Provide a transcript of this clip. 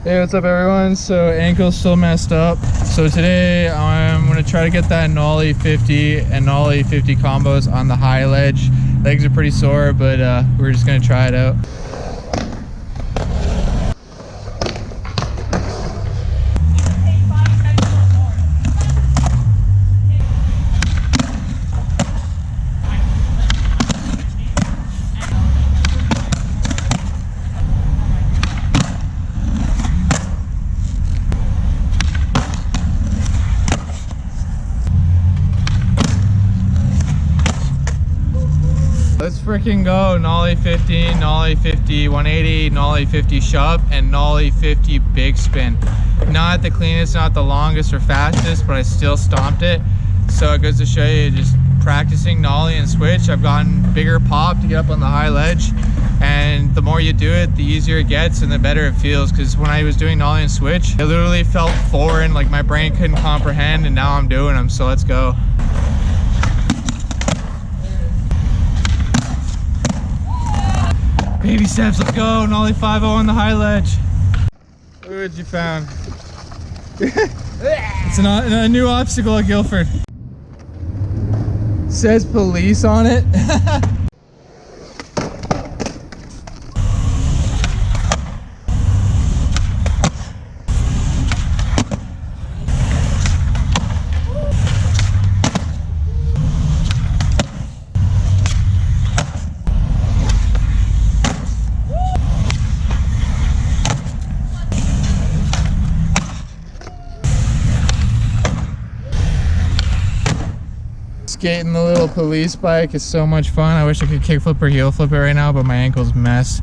Hey, what's up everyone? So ankle's still messed up. So today I'm gonna try to get that nollie 50 and nollie 50 combos on the high ledge. Legs are pretty sore, but we're just gonna try it out. Let's freaking go. Nollie 50, nollie 50 180, nollie 50 shove, and nollie 50 big spin. Not the cleanest, not the longest or fastest, but I still stomped it. So it goes to show you, just practicing nollie and switch, I've gotten bigger pop to get up on the high ledge. And the more you do it, the easier it gets and the better it feels. Because when I was doing nollie and switch, it literally felt foreign, like my brain couldn't comprehend, and now I'm doing them, so let's go. Baby steps, let's go. Nollie 5-0 on the high ledge. Look what you found. It's a new obstacle at Guildford. Says police on it. Skating the little police bike is so much fun. I wish I could kickflip or heel flip it right now, but my ankle's a mess.